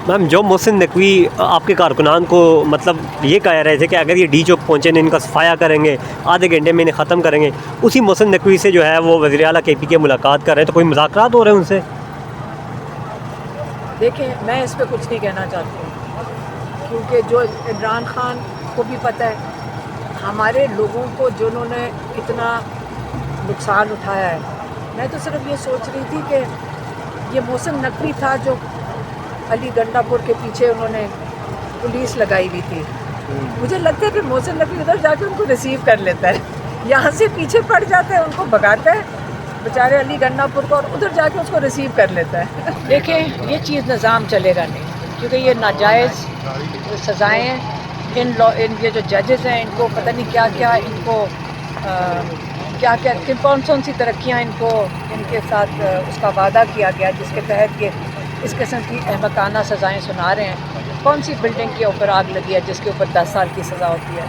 میم جو محسن نقوی آپ کے کارکنان کو مطلب یہ کہہ رہے تھے کہ اگر یہ ڈی چوک پہنچے ان کا صفایا کریں گے، آدھے گھنٹے میں انہیں ختم کریں گے، اسی محسن نقوی سے جو ہے وہ وزیر اعلیٰ کے پی کے ملاقات کر رہے ہیں، تو کوئی مذاکرات ہو رہے ہیں ان سے؟ دیکھیں میں اس پہ کچھ نہیں کہنا چاہتی ہوں، کیونکہ جو عمران خان کو بھی پتہ ہے ہمارے لوگوں کو جنہوں نے اتنا نقصان اٹھایا ہے. میں تو صرف یہ سوچ رہی تھی کہ یہ محسن نقوی تھا جو علی گنڈا پور کے پیچھے انہوں نے پولیس لگائی ہوئی تھی. مجھے لگتا ہے کہ محسن نقوی ادھر جا کے ان کو ریسیو کر لیتا ہے، یہاں سے پیچھے پڑ جاتا ہے، ان کو بھگاتا ہے بیچارے علی گنڈا پور کو، اور ادھر جا کے اس کو ریسیو کر لیتا ہے. دیکھیں یہ چیز نظام چلے گا نہیں، کیونکہ یہ ناجائز سزائیں ہیں. ان یہ جو ججز ہیں ان کو پتہ نہیں کیا کیا ان کو کیا کیا کون سی ترقیاں ان کو ان کے ساتھ اس کا وعدہ کیا گیا جس کے تحت یہ اس قسم کی احمقانہ سزائیں سنا رہے ہیں. کون سی بلڈنگ کے اوپر آگ لگی ہے جس کے اوپر 10 سال کی سزا ہوتی ہے؟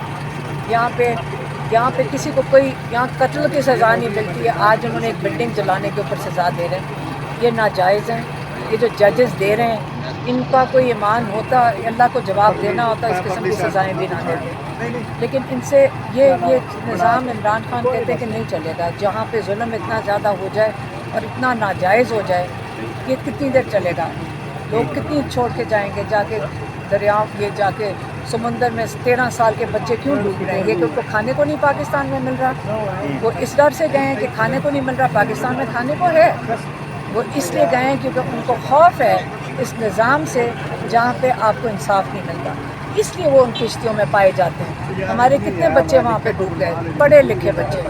یہاں پہ کسی کو کوئی یہاں قتل کی سزا نہیں ملتی ہے. آج انہوں نے ایک بلڈنگ جلانے کے اوپر سزا دے رہے ہیں، یہ ناجائز ہیں. یہ جو ججز دے رہے ہیں ان کا کوئی ایمان ہوتا، اللہ کو جواب دینا ہوتا، اس قسم کی سزائیں بھی نہ دیتے. لیکن ان سے یہ نظام عمران خان کہتے ہیں کہ نہیں چلے گا. جہاں پہ ظلم اتنا زیادہ ہو جائے اور اتنا ناجائز ہو جائے، یہ کتنی دیر چلے گا؟ لوگ کتنی چھوڑ کے جائیں گے؟ جا کے دریاؤں یہ جا کے سمندر میں 13 سال کے بچے کیوں ڈوب رہے ہیں؟ یہ کہ ان کو کھانے کو نہیں پاکستان میں مل رہا، وہ اس ڈر سے گئے ہیں کہ کھانے کو نہیں مل رہا. پاکستان میں کھانے کو ہے، وہ اس لیے گئے ہیں کیونکہ ان کو خوف ہے اس نظام سے جہاں پہ آپ کو انصاف نہیں ملتا. اس لیے وہ ان کشتیوں میں پائے جاتے ہیں. ہمارے کتنے بچے وہاں پہ ڈوب گئے، پڑھے لکھے بچے،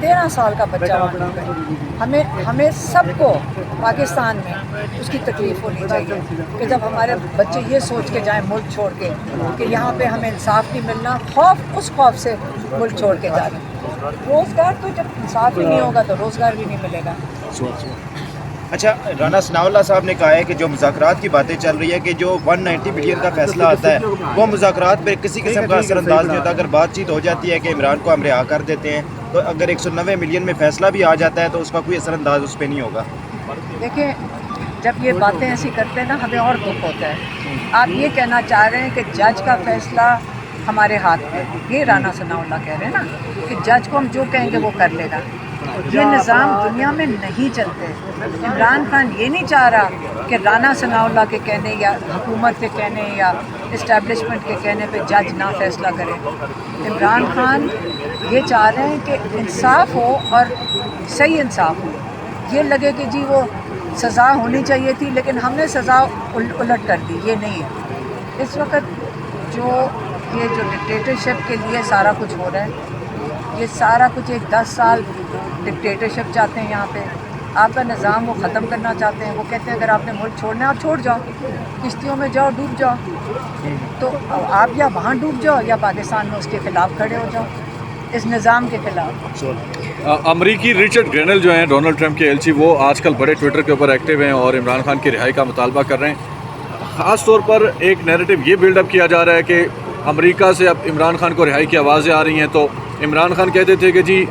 13 سال کا بچہ وہاں ڈوب گئے. ہمیں سب کو پاکستان میں اس کی تکلیف ہونی چاہیے کہ جب ہمارے بچے یہ سوچ کے جائیں ملک چھوڑ کے کہ یہاں پہ ہمیں انصاف نہیں ملنا، اس خوف سے ملک چھوڑ کے جا رہے ہیں. روزگار تو جب انصاف ہی نہیں ہوگا تو روزگار بھی نہیں ملے گا. اچھا، رانا ثناء اللہ صاحب نے کہا ہے کہ جو مذاکرات کی باتیں چل رہی ہے کہ جو 190 بلین کا فیصلہ آتا ہے وہ مذاکرات پہ کسی قسم کا اثر انداز نہیں ہوتا. اگر بات چیت ہو جاتی ہے کہ عمران کو ہم رہا کر دیتے ہیں تو اگر 190 ملین میں فیصلہ بھی آ جاتا ہے تو اس کا کوئی اثر انداز اس پہ نہیں ہوگا. دیکھیں جب یہ باتیں ایسی کرتے ہیں نا ہمیں اور دکھ ہوتا ہے. آپ یہ کہنا چاہ رہے ہیں کہ جج کا فیصلہ ہمارے ہاتھ میں، یہ رانا ثناء اللہ کہہ رہے ہیں نا کہ جج کو ہم جو کہیں گے وہ کر لے گا. یہ نظام دنیا میں نہیں چلتے. عمران خان یہ نہیں چاہ رہا کہ رانا ثناء اللہ کے کہنے یا حکومت کے کہنے یا اسٹیبلشمنٹ کے کہنے پہ جج نہ فیصلہ کرے. عمران خان یہ چاہ رہے ہیں کہ انصاف ہو اور صحیح انصاف ہو. یہ لگے کہ جی وہ سزا ہونی چاہیے تھی لیکن ہم نے سزا الٹ کر دی، یہ نہیں ہے. اس وقت یہ جو ڈکٹیٹرشپ کے لیے سارا کچھ ہو رہا ہے، یہ سارا کچھ ایک 10 سال ڈکٹیٹرشپ چاہتے ہیں. یہاں پہ آپ کا نظام وہ ختم کرنا چاہتے ہیں. وہ کہتے ہیں اگر آپ نے ملک چھوڑنا ہے آپ چھوڑ جاؤ، کشتیوں میں جاؤ، ڈوب جاؤ. تو آپ یا وہاں ڈوب جاؤ یا پاکستان میں اس کے خلاف کھڑے ہو جاؤ، اس نظام کے خلاف. امریکی رچرڈ گرینل جو ہیں ڈونلڈ ٹرمپ کے ایلچی، وہ آج کل بڑے ٹویٹر کے اوپر ایکٹیو ہیں اور عمران خان کی رہائی کا مطالبہ کر رہے ہیں. خاص طور پر ایک نیریٹو یہ بلڈ اپ کیا جا رہا ہے کہ امریکہ سے اب عمران خان کو رہائی کی آوازیں آ رہی ہیں. تو عمران خان کہتے تھے کہ جی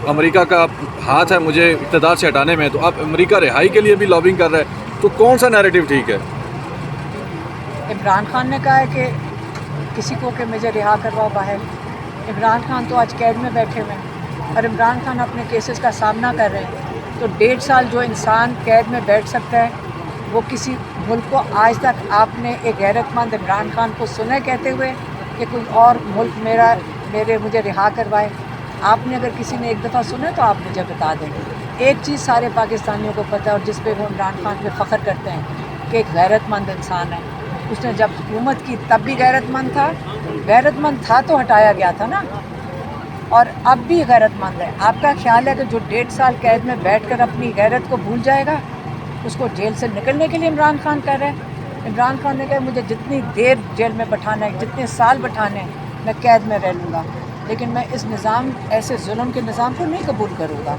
امریکہ کا ہاتھ ہے مجھے اقتدار سے ہٹانے میں، تو اب امریکہ رہائی کے لیے بھی لابنگ کر رہا ہے. تو کون سا نیریٹو ٹھیک ہے؟ عمران خان نے کہا ہے کہ کسی کو کہ مجھے رہا کرواؤ باہر. عمران خان تو آج قید میں بیٹھے ہوئے ہیں اور عمران خان اپنے کیسز کا سامنا کر رہے ہیں. تو 1.5 سال جو انسان قید میں بیٹھ سکتا ہے وہ کسی ملک کو، آج تک آپ نے ایک غیرت مند عمران خان کو سنا کہتے ہوئے کہ کوئی اور ملک مجھے رہا کروائے؟ آپ نے اگر کسی نے ایک دفعہ سنا تو آپ مجھے بتا دیں. ایک چیز سارے پاکستانیوں کو پتہ ہے اور جس پہ وہ عمران خان پہ فخر کرتے ہیں کہ ایک غیرت مند انسان ہے. اس نے جب حکومت کی تب بھی غیرت مند تھا تو ہٹایا گیا تھا نا، اور اب بھی غیرت مند ہے. آپ کا خیال ہے کہ جو 1.5 سال قید میں بیٹھ کر اپنی غیرت کو بھول جائے گا، اس کو جیل سے نکلنے کے لیے عمران خان کر رہے ہیں؟ عمران خان نے کہا مجھے جتنی دیر جیل میں بٹھانا ہے، جتنے سال بٹھانے ہیں میں قید میں رہ لوں گا، لیکن میں اس نظام، ایسے ظلم کے نظام کو نہیں قبول کروں گا.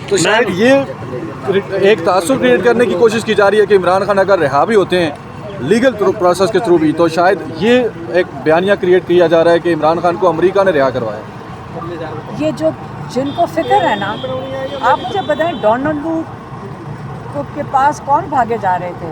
تو شاید یہ ایک تعصب کریٹ کرنے کی کوشش کی جا رہی ہے کہ عمران خان اگر رہا بھی ہوتے ہیں لیگل پروسیس کے تھرو بھی، تو شاید یہ ایک بیانیہ کریٹ کیا جا رہا ہے کہ عمران خان کو امریکہ نے رہا کروایا. یہ جن کو فکر ہے نا، آپ مجھے بتائیں ڈونلڈ ٹرمپ کے پاس کون بھاگے جا رہے تھے؟